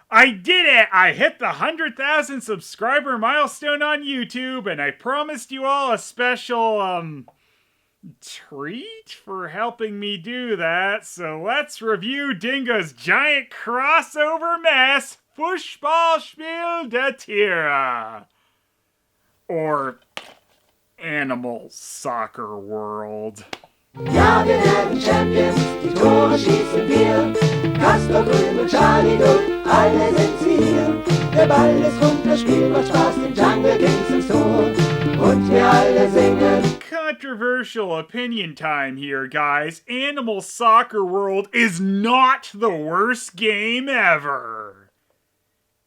I did it! I hit the 100,000 subscriber milestone on YouTube, and I promised you all a special, treat for helping me do that. So let's review Dingo's giant crossover mess, Fußballspiel der Tiere. Or Animal Soccer World. Ja, wir werden Champions, die Tore schießen wir. Kasper, Grün und Charlie Good, alle sind sie hier. Der Ball ist rund, das Spiel macht Spaß, den Jungle Kings ins Tor. Und wir alle singen. Controversial opinion time here, guys. Animal Soccer World is not the worst game ever.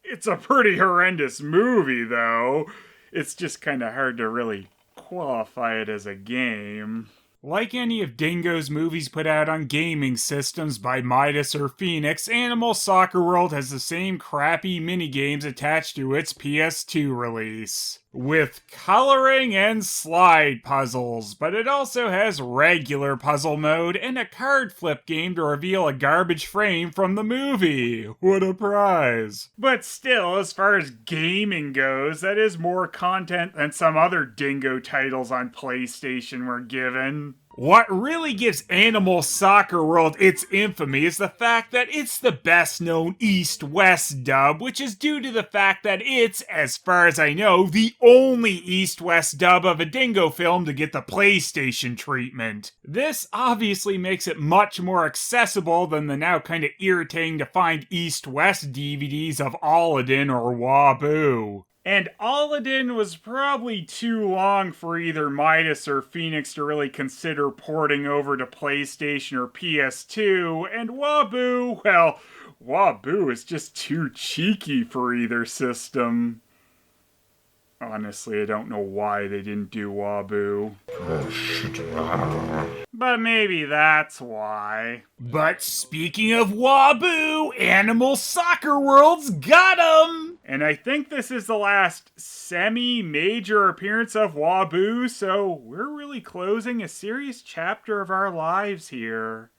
It's a pretty horrendous movie, though. It's just kind of hard to really qualify it as a game. Like any of Dingo's movies put out on gaming systems by Midas or Phoenix, Animal Soccer World has the same crappy minigames attached to its PS2 release, with coloring and slide puzzles, but it also has regular puzzle mode and a card flip game to reveal a garbage frame from the movie. What a prize. But still, as far as gaming goes, that is more content than some other Dingo titles on PlayStation were given. What really gives Animal Soccer World its infamy is the fact that it's the best known East-West dub, which is due to the fact that it's, as far as I know, the only East-West dub of a Dingo film to get the PlayStation treatment. This obviously makes it much more accessible than the now kinda irritating to find East-West DVDs of Aladdin or Waboo. And Aladdin was probably too long for either Midas or Phoenix to really consider porting over to PlayStation or PS2, and Waboo, well, Waboo is just too cheeky for either system. Honestly, I don't know why they didn't do Waboo. But maybe that's why. But speaking of Waboo, Animal Soccer World's got 'em! And I think this is the last semi-major appearance of Waboo, so we're really closing a serious chapter of our lives here.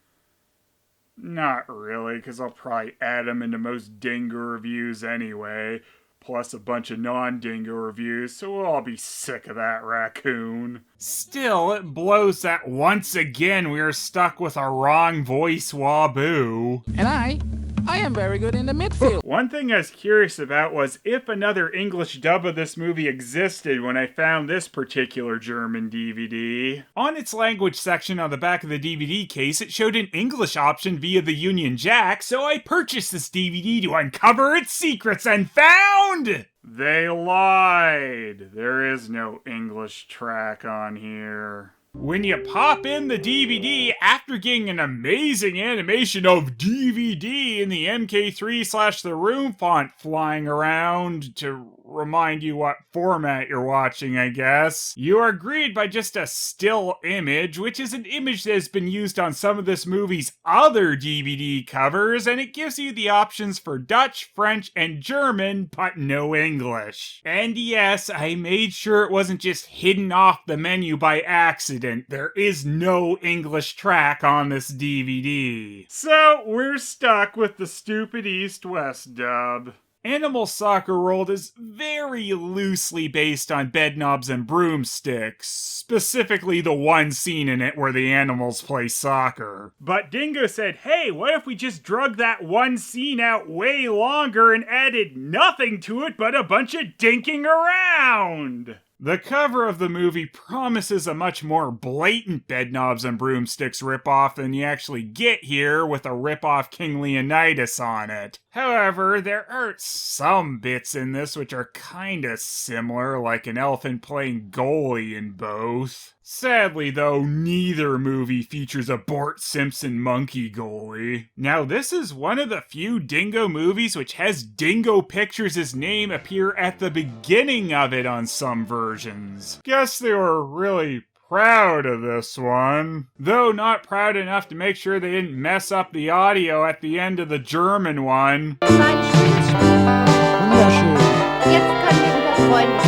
Not really, because I'll probably add him into most Dingo reviews anyway, plus a bunch of non-Dingo reviews, so we'll all be sick of that raccoon. Still, it blows that once again we are stuck with a wrong voice Waboo. And I am very good in the midfield. One thing I was curious about was if another English dub of this movie existed when I found this particular German DVD. On its language section on the back of the DVD case, it showed an English option via the Union Jack, so I purchased this DVD to uncover its secrets and found... They lied. There is no English track on here. When you pop in the DVD, after getting an amazing animation of DVD in the MK3/The Room font flying around to remind you what format you're watching, I guess, you are greeted by just a still image, which is an image that has been used on some of this movie's other DVD covers, and it gives you the options for Dutch, French, and German, but no English. And yes, I made sure it wasn't just hidden off the menu by accident. There is no English track on this DVD. So, we're stuck with the stupid East-West dub. Animal Soccer World is very loosely based on Bedknobs and Broomsticks, specifically the one scene in it where the animals play soccer. But Dingo said, hey, what if we just drug that one scene out way longer and added nothing to it but a bunch of dinking around? The cover of the movie promises a much more blatant Bedknobs and Broomsticks ripoff than you actually get here, with a ripoff King Leonidas on it. However, there are some bits in this which are kinda similar, like an elephant playing goalie in both. Sadly, though, neither movie features a Bart Simpson monkey goalie. Now, this is one of the few Dingo movies which has Dingo Pictures' name appear at the beginning of it on some versions. Guess they were really proud of this one. Though not proud enough to make sure they didn't mess up the audio at the end of the German one.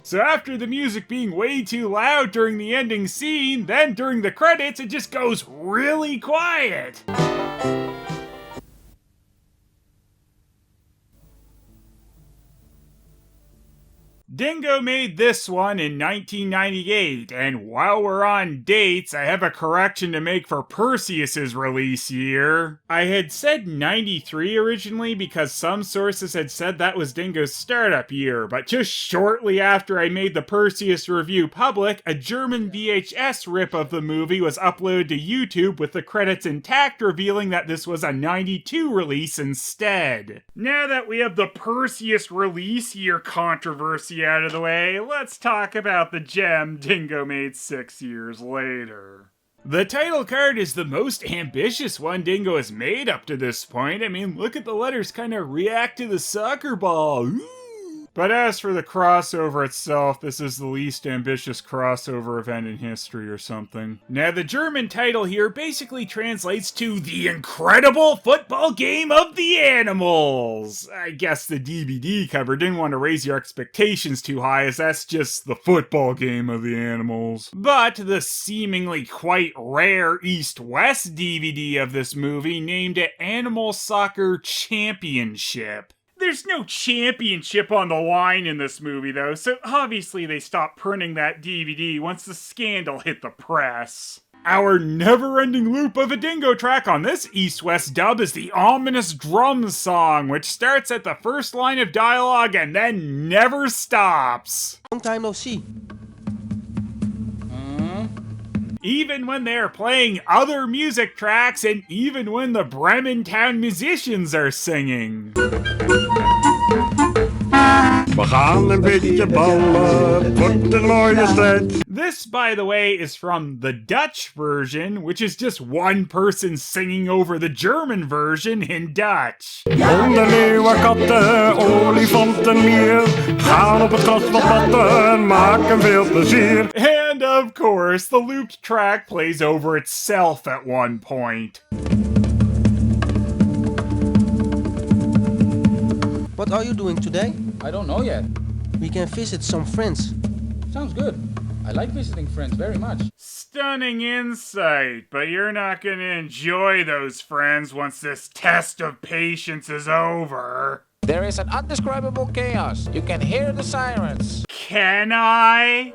So after the music being way too loud during the ending scene, then during the credits it just goes really quiet. Dingo made this one in 1998, and while we're on dates, I have a correction to make for Perseus's release year. I had said 93 originally because some sources had said that was Dingo's startup year, but just shortly after I made the Perseus review public, a German VHS rip of the movie was uploaded to YouTube with the credits intact, revealing that this was a 92 release instead. Now that we have the Perseus release year controversy out of the way, let's talk about the gem Dingo made 6 years later. The title card is the most ambitious one Dingo has made up to this point. I mean, look at the letters kind of react to the soccer ball. Ooh. But as for the crossover itself, this is the least ambitious crossover event in history or something. Now, the German title here basically translates to The Incredible Football Game of the Animals. I guess the DVD cover didn't want to raise your expectations too high, as that's just the football game of the animals. But the seemingly quite rare East-West DVD of this movie named it Animal Soccer Championship. There's no championship on the line in this movie, though, so obviously they stopped printing that DVD once the scandal hit the press. Our never-ending loop of a Dingo track on this East-West dub is the ominous drum song, which starts at the first line of dialogue and then never stops. Long time no see. Even when they're playing other music tracks, and even when the Bremen Town musicians are singing. This, by the way, is from the Dutch version, which is just one person singing over the German version in Dutch. And of course, the looped track plays over itself at one point. What are you doing today? I don't know yet. We can visit some friends. Sounds good. I like visiting friends very much. Stunning insight, but you're not gonna enjoy those friends once this test of patience is over. There is an undescribable chaos. You can hear the sirens. Can I?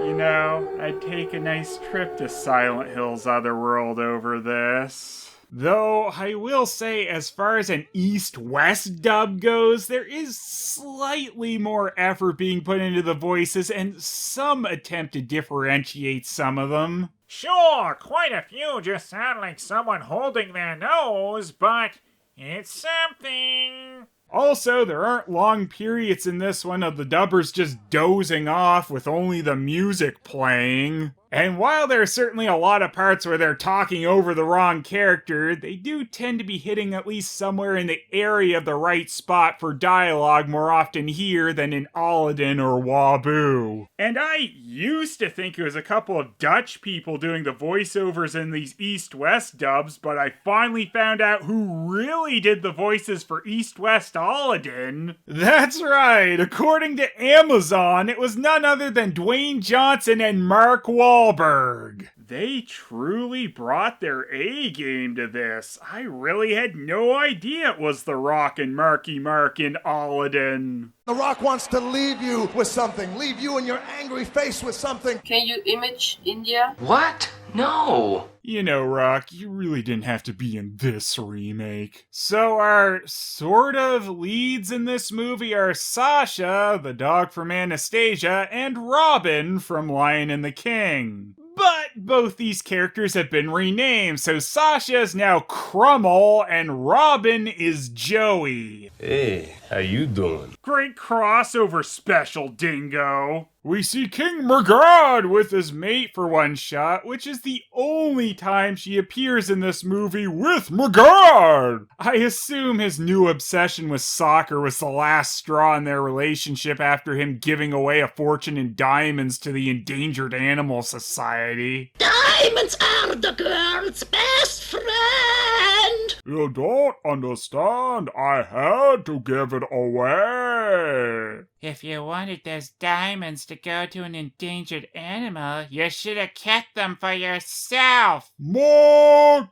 You know, I'd take a nice trip to Silent Hill's Otherworld over this. Though, I will say, as far as an East-West dub goes, there is slightly more effort being put into the voices and some attempt to differentiate some of them. Sure, quite a few just sound like someone holding their nose, but it's something. Also, there aren't long periods in this one of the dubbers just dozing off with only the music playing. And while there are certainly a lot of parts where they're talking over the wrong character, they do tend to be hitting at least somewhere in the area of the right spot for dialogue more often here than in Aladdin or Waboo. And I used to think it was a couple of Dutch people doing the voiceovers in these East-West dubs, but I finally found out who really did the voices for East-West Aladdin. That's right, according to Amazon, it was none other than Dwayne Johnson and Mark Wahlberg. They truly brought their A game to this. I really had no idea it was The Rock and Marky Mark in Aladdin. The Rock wants to leave you with something. Leave you and your angry face with something. Can you image India? What? No! You know, Rock, you really didn't have to be in this remake. So our sort of leads in this movie are Sasha, the dog from Anastasia, and Robin from Lion and the King. But both these characters have been renamed, so Sasha is now Crummel and Robin is Joey. Hey, how you doing? Great crossover special, Dingo. We see King Murgard with his mate for one shot, which is the only time she appears in this movie with Murgard. I assume his new obsession with soccer was the last straw in their relationship after him giving away a fortune in diamonds to the Endangered Animal Society. Diamonds are the girl's best friend! You don't understand. I had to give it away. If you wanted those diamonds to go to an endangered animal, you should have kept them for yourself. Margot!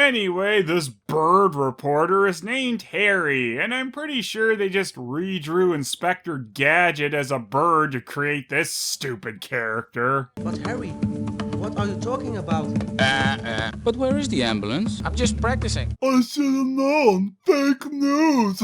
Anyway, this bird reporter is named Harry, and I'm pretty sure they just redrew Inspector Gadget as a bird to create this stupid character. But Harry, what are you talking about? But where is the ambulance? I'm just practicing. I should have known. Fake news.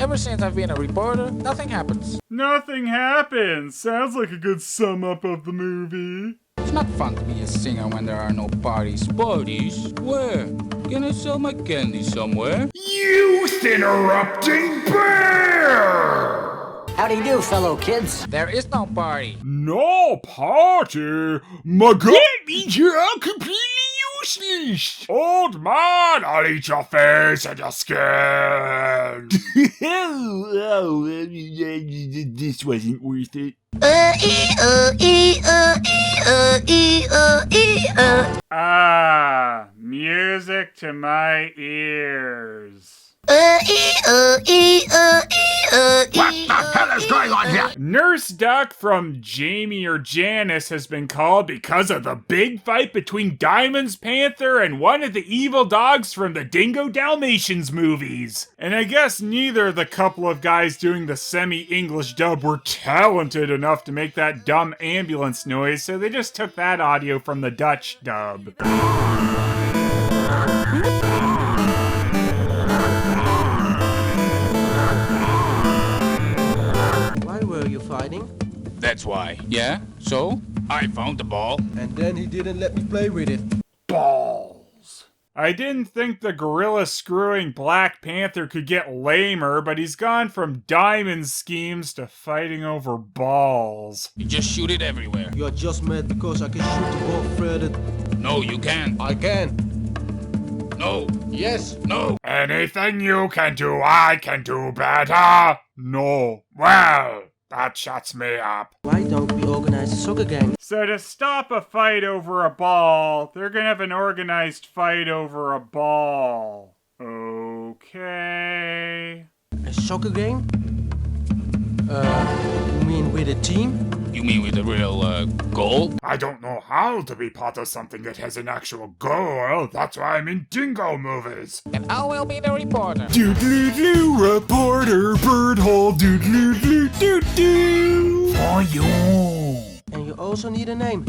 Ever since I've been a reporter, nothing happens. Nothing happens. Sounds like a good sum up of the movie. It's not fun to be a singer when there are no parties. Parties? Where? Can I sell my candy somewhere? Youth interrupting bear! How do you do, fellow kids? There is no party. No party? My god! That means you're all completely useless! Old man, I'll eat your face and your skin! This wasn't worth it. Ah, music to my ears. What the hell is going on here? Nurse Duck from Jamie or Janice has been called because of the big fight between Diamond's Panther and one of the evil dogs from the Dingo Dalmatians movies. And I guess neither of the couple of guys doing the semi-English dub were talented enough to make that dumb ambulance noise, so they just took that audio from the Dutch dub. Why were you fighting? That's why. Yeah? So? I found the ball. And then he didn't let me play with it. Balls. I didn't think the gorilla screwing Black Panther could get lamer, but he's gone from diamond schemes to fighting over balls. You just shoot it everywhere. You're just mad because I can shoot the ball further. No, you can't. I can. No. Yes. No. Anything you can do, I can do better. No. Well, that shuts me up. Why don't we organize a soccer game? So to stop a fight over a ball, they're gonna have an organized fight over a ball. Okay. A soccer game? You mean with a team? You mean with a real, goal? I don't know how to be part of something that has an actual goal. That's why I'm in dingo movies. And I will be the reporter. Doodly-doo, reporter, bird hole, doodly-doo, doo-doo. For you. And you also need a name.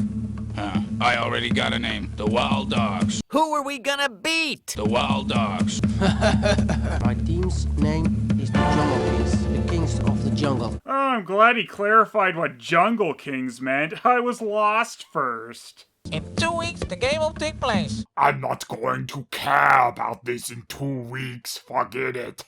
I already got a name. The Wild Dogs. Who are we gonna beat? The Wild Dogs. My team's name is the Jungle Kings, the kings of the jungle. Oh, I'm glad he clarified what Jungle Kings meant. I was lost first. In 2 weeks, the game will take place. I'm not going to care about this in 2 weeks. Forget it.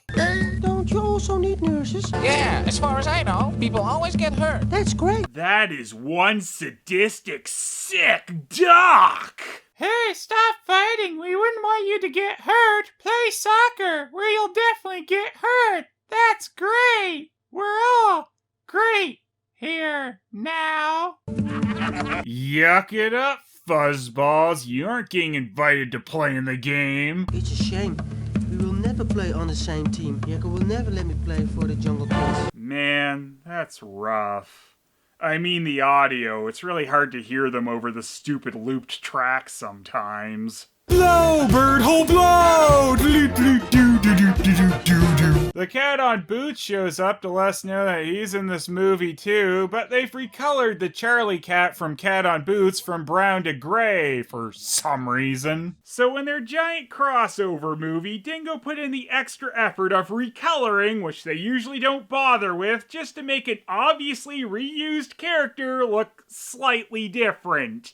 Don't you also need nurses? Yeah, as far as I know, people always get hurt. That's great. That is one sadistic, sick doc. Hey, stop fighting. We wouldn't want you to get hurt. Play soccer, where you'll definitely get hurt. That's great. We're all great here now. Yuck it up, fuzzballs. You aren't getting invited to play in the game. It's a shame. We will never play on the same team. Jacko will never let me play for the Jungle Kings. Man, that's rough. I mean the audio. It's really hard to hear them over the stupid looped tracks sometimes. Blow, bird hole, blow! The cat on boots shows up to let us know that he's in this movie too, but they've recolored the Charlie cat from Cat on Boots from brown to gray for some reason. So in their giant crossover movie, Dingo put in the extra effort of recoloring, which they usually don't bother with, just to make an obviously reused character look slightly different.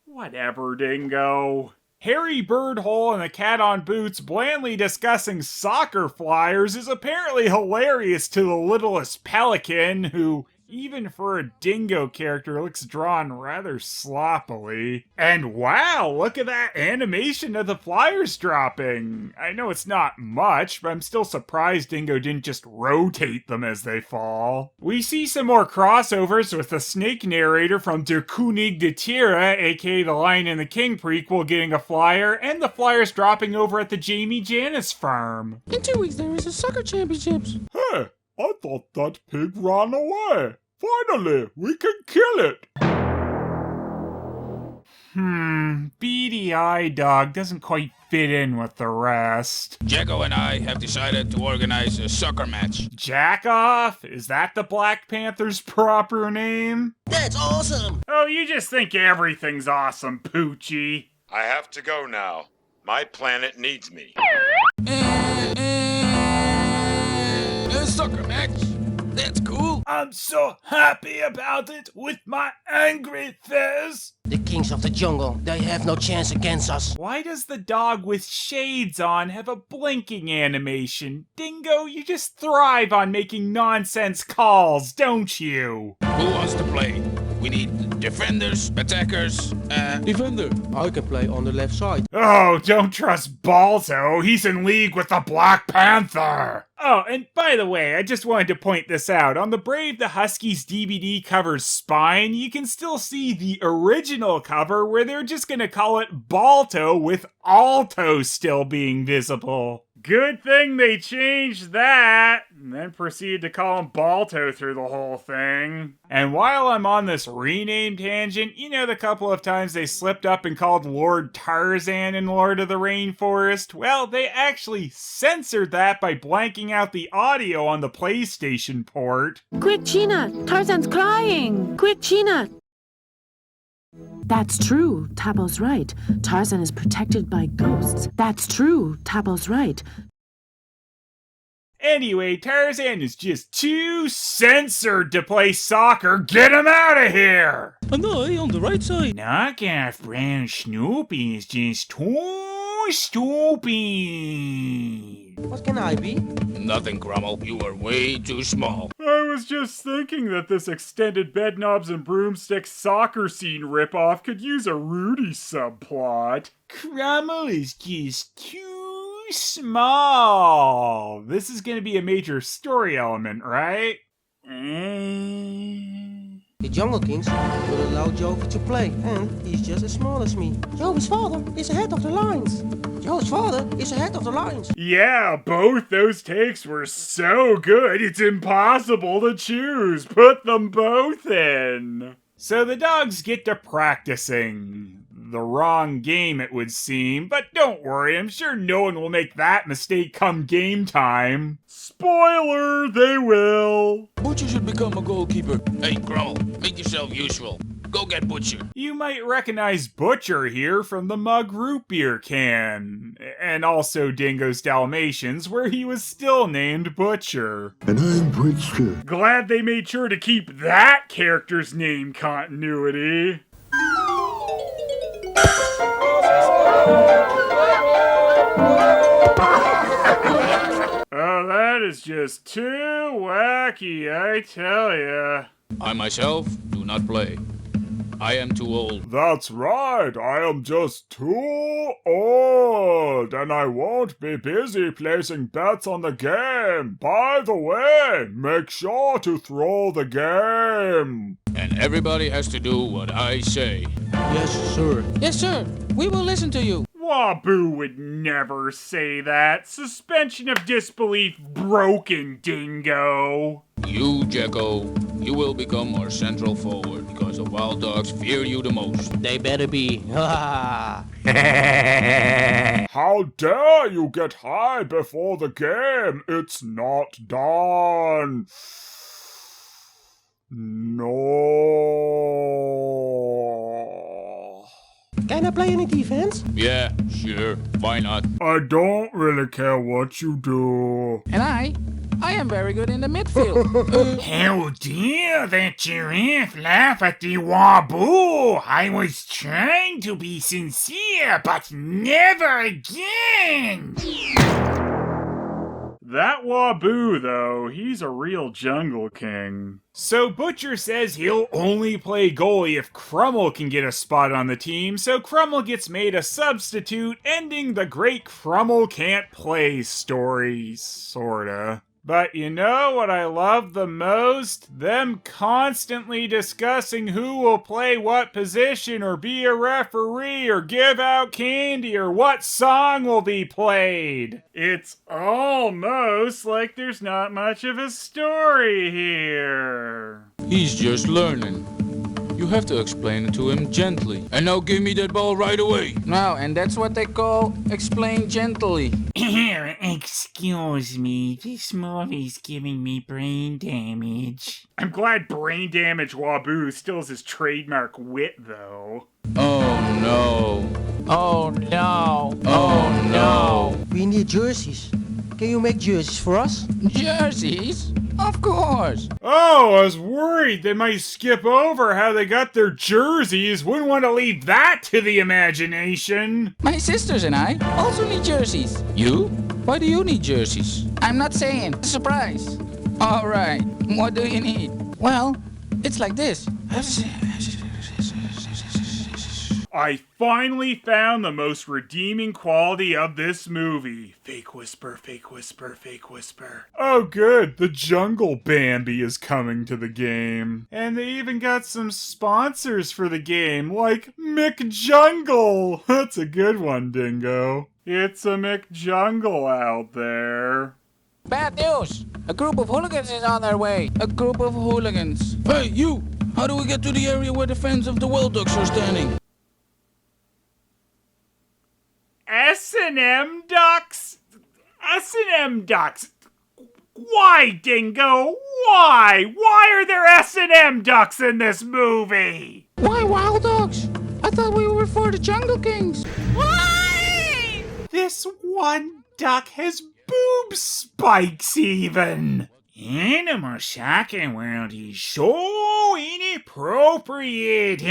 Whatever, Dingo. Harry Birdhole and the Cat on Boots blandly discussing soccer flyers is apparently hilarious to the littlest pelican, who, even for a dingo character, looks drawn rather sloppily. And wow, look at that animation of the flyers dropping. I know it's not much, but I'm still surprised Dingo didn't just rotate them as they fall. We see some more crossovers with the snake narrator from Der König der Tiere, aka the Lion and the King prequel, getting a flyer, and the flyers dropping over at the Jamie Janice farm. In 2 weeks, there is a soccer championships. Hey, I thought that pig ran away. Finally, we can kill it! Beady Eye Dog doesn't quite fit in with the rest. Jacko and I have decided to organize a soccer match. Jack Off? Is that the Black Panther's proper name? That's awesome! Oh, you just think everything's awesome, Poochie. I have to go now. My planet needs me. A soccer match? That's cool. I'm so happy about it with my angry fist. The kings of the jungle, they have no chance against us. Why does the dog with shades on have a blinking animation? Dingo, you just thrive on making nonsense calls, don't you? Who wants to play? We need defenders, attackers, Defender. I can play on the left side. Oh, don't trust Balto. He's in league with the Black Panther. Oh, and by the way, I just wanted to point this out. On the Brave the Huskies DVD cover's spine, you can still see the original cover where they're just gonna call it Balto with Alto still being visible. Good thing they changed that, and then proceeded to call him Balto through the whole thing. And while I'm on this rename tangent, you know the couple of times they slipped up and called Lord Tarzan in Lord of the Rainforest? Well, they actually censored that by blanking out the audio on the PlayStation port. Quick, Gina! Tarzan's crying! Quick, Gina! That's true. Tabo's right. Tarzan is protected by ghosts. That's true. Tabo's right. Anyway, Tarzan is just too censored to play soccer. Get him out of here! And I on the right side. Knockoff Brown Snoopy is just too stupid. What can I be? nothing, Grummel. You are way too small. I was just thinking that this extended Bedknobs and Broomsticks soccer scene ripoff could use a Rudy subplot. Grummel is just too small. This is going to be a major story element, right? The Jungle Kings will allow Jovi to play, and he's just as small as me. Jovi's father is ahead of the lines. Joe's father is ahead of the lines. Yeah, both those takes were so good, it's impossible to choose. Put them both in. So the dogs get to practicing. The wrong game, it would seem, but don't worry, I'm sure no one will make that mistake come game time. Spoiler, they will. Butcher should become a goalkeeper. Hey, Grummel, make yourself useful. Go get Butcher. You might recognize Butcher here from the Mug Root Beer can, and also Dingo's Dalmatians, where he was still named Butcher. And I'm Butcher. Glad they made sure to keep that character's name continuity. Oh, that is just too wacky, I tell ya. I myself do not play. I am too old. That's right, I am just too old, and I won't be busy placing bets on the game. By the way, make sure to throw the game. And everybody has to do what I say. Yes, sir. Yes, sir. We will listen to you. Waboo would never say that. Suspension of disbelief broken, Dingo. You, Jacko, you will become our central forward because the wild dogs fear you the most. They better be. How dare you get high before the game? It's not done. No. Can I play any defense? Yeah, sure. Why not? I don't really care what you do. And I am very good in the midfield. How dare that giraffe laugh at the Waboo? I was trying to be sincere, but never again. That Waboo, though, he's a real jungle king. So Butcher says he'll only play goalie if Crummel can get a spot on the team, so Crummel gets made a substitute, ending the great Crummel can't play story, sorta. But you know what I love the most? Them constantly discussing who will play what position or be a referee or give out candy or what song will be played. It's almost like there's not much of a story here. He's just learning. You have to explain it to him gently. And now give me that ball right away. No, and that's what they call explain gently. Excuse me, this movie's giving me brain damage. I'm glad brain damage Waboo still has his trademark wit, though. Oh no. Oh no. Oh no. We need jerseys. Can you make jerseys for us? Jerseys? Of course. Oh, I was worried they might skip over how they got their jerseys. Wouldn't want to leave that to the imagination. My sisters and I also need jerseys. You? Why do you need jerseys? I'm not saying. Surprise. All right. What do you need? Well, it's like this. I finally found the most redeeming quality of this movie. Fake whisper, fake whisper, fake whisper. Oh good, the Jungle Bambi is coming to the game. And they even got some sponsors for the game, like McJungle. That's a good one, Dingo. It's a McJungle out there. Bad news. A group of hooligans is on their way. A group of hooligans. Hey, you! How do we get to the area where the fans of the Wild Ducks are standing? S&M ducks? S&M ducks? Why, Dingo? Why? Why are there S&M ducks in this movie? Why wild dogs? I thought we were for the Jungle Kings. Why? This one duck has boob spikes even. Animal Shocking World is so inappropriate.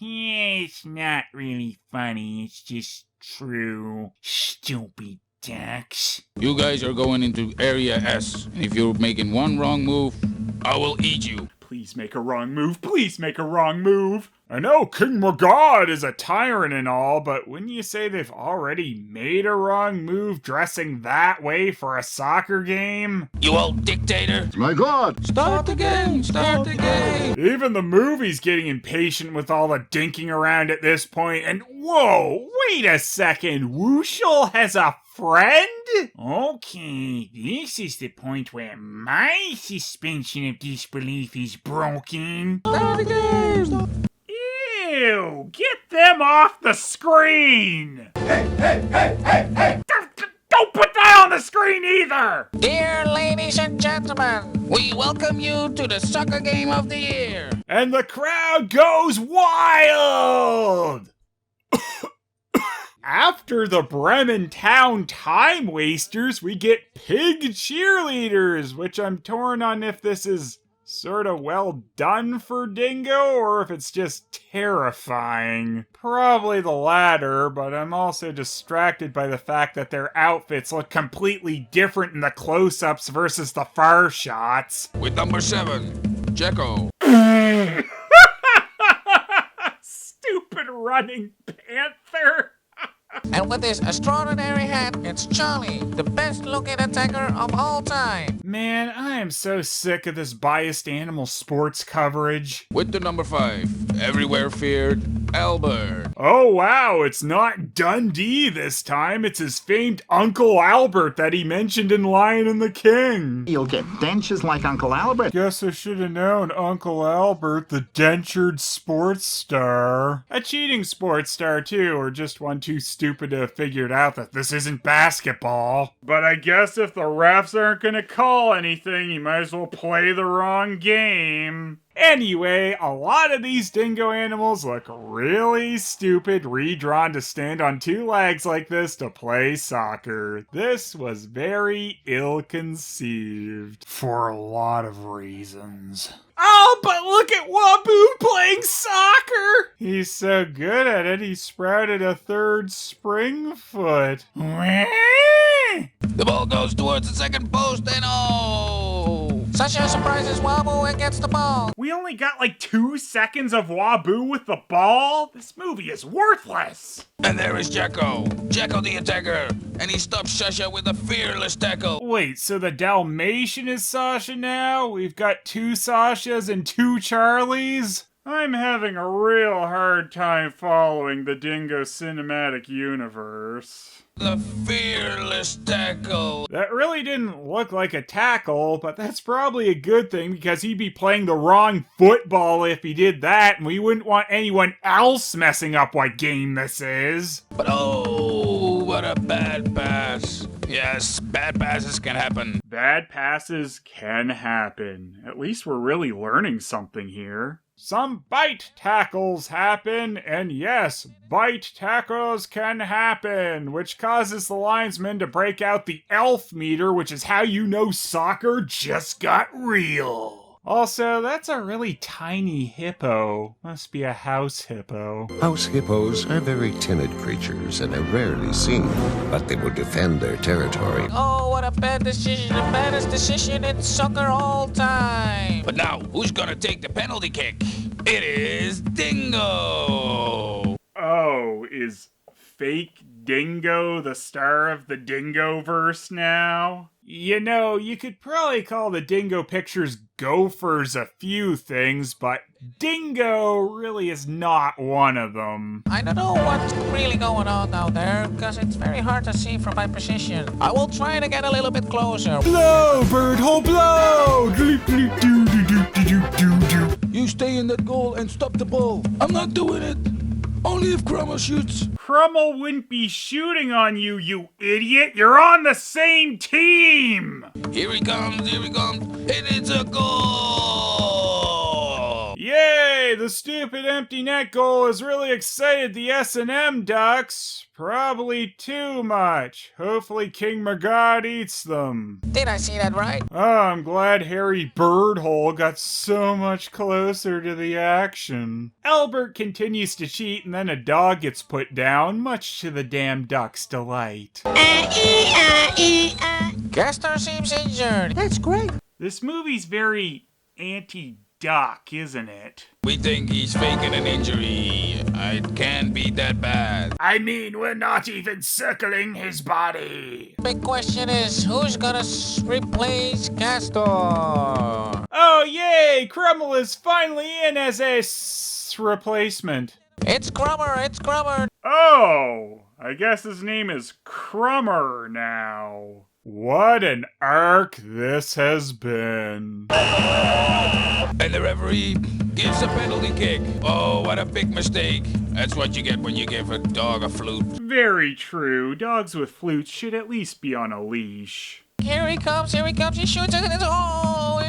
It's not really funny, it's just true. Stupid ducks. You guys are going into Area S, and if you're making one wrong move, I will eat you. Please make a wrong move. Please make a wrong move. I know King Magod is a tyrant and all, but wouldn't you say they've already made a wrong move dressing that way for a soccer game? You old dictator. My God! Start the game! Start the game! Even the movie's getting impatient with all the dinking around at this point, and whoa, wait a second, Wooshel has a friend? Okay, this is the point where my suspension of disbelief is broken. Start the game! Ew, get them off the screen! Hey! Don't put that on the screen either! Dear ladies and gentlemen, we welcome you to the soccer game of the year. And the crowd goes wild! After the Bremen Town Time Wasters, we get pig cheerleaders, which I'm torn on if this is sort of well done for Dingo or if it's just terrifying. Probably the latter, but I'm also distracted by the fact that their outfits look completely different in the close-ups versus the far shots. With number 7, Jacko. Stupid running panther. And with this extraordinary hat, it's Charlie, the best looking attacker of all time. Man, I am so sick of this biased animal sports coverage. With the number 5, everywhere feared, Albert. Oh wow, it's not Dundee this time, it's his famed Uncle Albert that he mentioned in Lion and the King. You'll get dentures like Uncle Albert. Guess I should have known Uncle Albert, the dentured sports star. A cheating sports star too, or just one too stupid to have figured out that this isn't basketball. But I guess if the refs aren't gonna call anything, you might as well play the wrong game. Anyway, a lot of these dingo animals look really stupid redrawn to stand on two legs like this to play soccer. This was very ill-conceived for a lot of reasons. Oh, but look at Waboo playing soccer! He's so good at it, he sprouted a third spring foot. The ball goes towards the second post and oh! Sasha surprises Waboo and gets the ball. We only got like 2 seconds of Waboo with the ball? This movie is worthless! And there is Jacko. Jacko the attacker. And he stops Sasha with a fearless tackle. Wait, so the Dalmatian is Sasha now? We've got 2 Sashas and 2 Charlies? I'm having a real hard time following the Dingo cinematic universe. The fearless tackle. That really didn't look like a tackle, but that's probably a good thing because he'd be playing the wrong football if he did that, and we wouldn't want anyone else messing up what game this is. But oh, what a bad pass. Yes, bad passes can happen. Bad passes can happen. At least we're really learning something here. Some bite tackles happen, and yes, bite tackles can happen, which causes the linesman to break out the elf meter, which is how you know soccer just got real. Also, that's a really tiny hippo. Must be a house hippo. House hippos are very timid creatures and are rarely seen, but they will defend their territory. Oh, what a bad decision. The baddest decision in soccer all time. But now, who's gonna take the penalty kick? It is Dingo! Oh, is fake Dingo the star of the Dingo-verse now? You know, you could probably call the Dingo Pictures gophers a few things, but Dingo really is not one of them. I don't know what's really going on out there, because it's very hard to see from my position. I will try to get a little bit closer. Blow, bird hole, blow! You stay in that goal and stop the ball. I'm not doing it. Only if Crummel shoots. Crummel wouldn't be shooting on you, you idiot! You're on the same team! Here he comes, and it's a goal! Yay! The stupid empty net goal has really excited the S&M Ducks. Probably too much. Hopefully King Magod eats them. Did I see that right? Oh, I'm glad Harry Birdhole got so much closer to the action. Albert continues to cheat and then a dog gets put down, much to the damn duck's delight. Gaston seems injured. That's great. This movie's very anti-duck, isn't it? We think he's faking an injury. It can't be that bad. I mean, we're not even circling his body. Big question is, who's gonna replace Gaston? Oh, yay! Crummel is finally in as a replacement. It's Crummer. Oh, I guess his name is Crummer now. What an arc this has been. And the referee gives a penalty kick. Oh, what a big mistake. That's what you get when you give a dog a flute. Very true. Dogs with flutes should at least be on a leash. Here he comes, he shoots it, and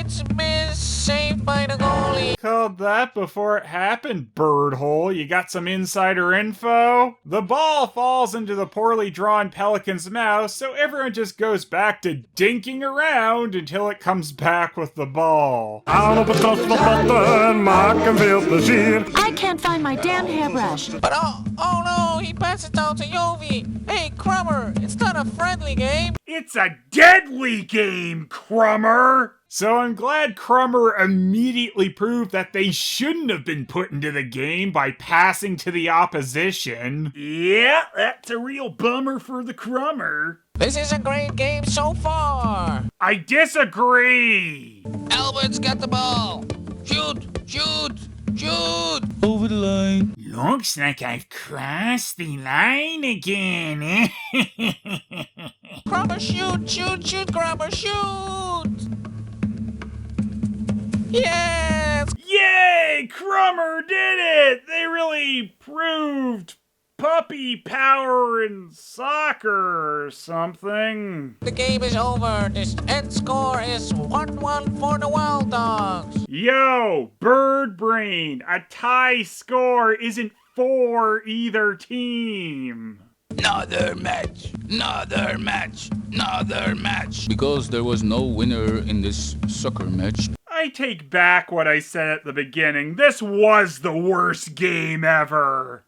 it's missed, saved by the goalie. Called that before it happened, Birdhole. You got some insider info? The ball falls into the poorly drawn pelican's mouth, so everyone just goes back to dinking around until it comes back with the ball. I can't find my damn hairbrush. But oh no, he passes it down to Yovi. Hey, Crummer, it's not a friendly game. It's a deadly game, Crummer! So I'm glad Crummer immediately proved that they shouldn't have been put into the game by passing to the opposition. Yeah, that's a real bummer for the Crummer. This is a great game so far. I disagree. Albert's got the ball. Shoot! Over the line. Looks like I've crossed the line again. Crummer, shoot, Crummer, shoot! Yes! Yay! Crummer did it! They really proved puppy power in soccer or something. The game is over. This end score is 1-1 for the Wild Dogs. Yo, bird brain. A tie score isn't for either team. Another match. Because there was no winner in this soccer match. I take back what I said at the beginning. This was the worst game ever.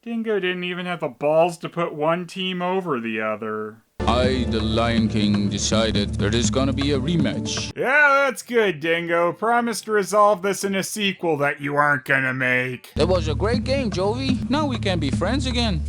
Dingo didn't even have the balls to put one team over the other. I, the Lion King, decided there is gonna be a rematch. Yeah, that's good, Dingo. Promise to resolve this in a sequel that you aren't gonna make. That was a great game, Jovi. Now we can be friends again.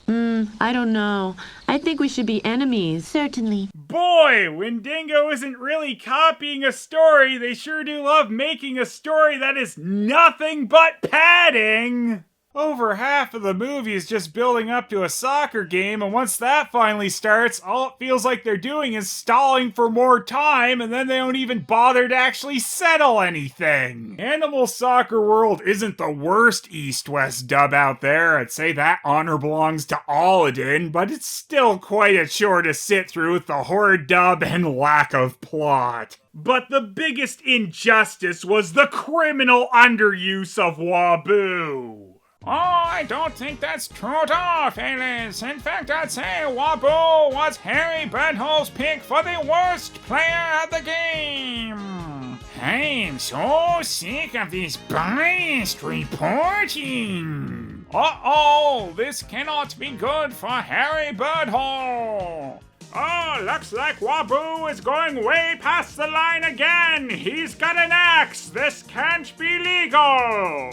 I don't know. I think we should be enemies. Certainly. Boy, when Dingo isn't really copying a story, they sure do love making a story that is nothing but padding. Over half of the movie is just building up to a soccer game, and once that finally starts, all it feels like they're doing is stalling for more time, and then they don't even bother to actually settle anything. Animal Soccer World isn't the worst East-West dub out there. I'd say that honor belongs to Aladdin, but it's still quite a chore to sit through with the horror dub and lack of plot. But the biggest injustice was the criminal underuse of Waboo. Oh, I don't think that's true at all, Phelous. In fact, I'd say Waboo was Harry Bedhole's pick for the worst player of the game. I'm so sick of this biased reporting. Uh-oh, this cannot be good for Harry Bedhole. Oh, looks like Waboo is going way past the line again. He's got an axe. This can't be legal.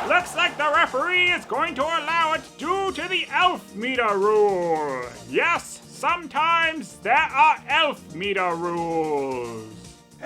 Looks like the referee is going to allow it due to the elf meter rule. Yes, sometimes there are elf meter rules.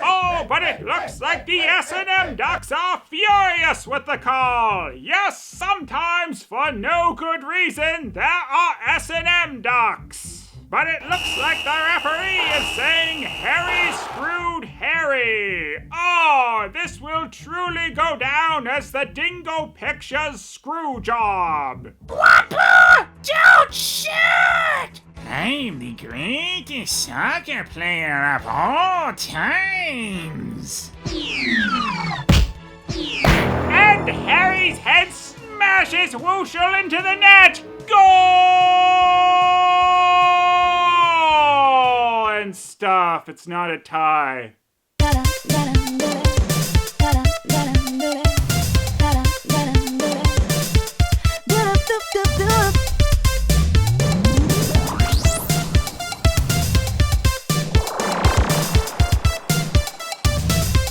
Oh, but it looks like the S&M Ducks are furious with the call. Yes, sometimes for no good reason there are S&M Ducks. But it looks like the referee is saying Harry screwed Harry. Oh, this will truly go down as the Dingo Pictures screw job. Waboo! Don't shoot! I'm the greatest soccer player of all times. And Harry's head smashes Wooshel into the net. Goal! And stuff. It's not a tie.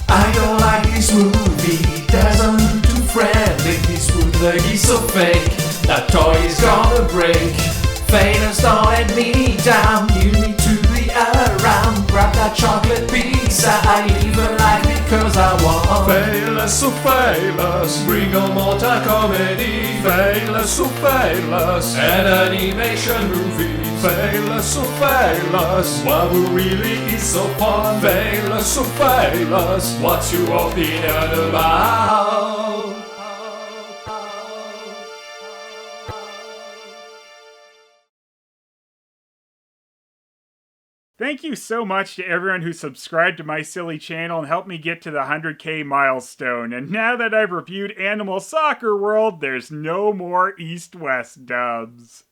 I don't like this movie, doesn't look too friendly. This bootleg is so fake, that toy is gonna break. Phelous, don't let me down, you need to be around. Grab that chocolate pizza, I live a life because I want. Phelous, so Phelous, bring on multi-comedy. Phelous, so Phelous, an animation movie. Phelous, so Phelous, Waboo really is so fun. Phelous, so Phelous, what's your opinion about? Thank you so much to everyone who subscribed to my silly channel and helped me get to the 100K milestone. And now that I've reviewed Animal Soccer World, there's no more East-West dubs.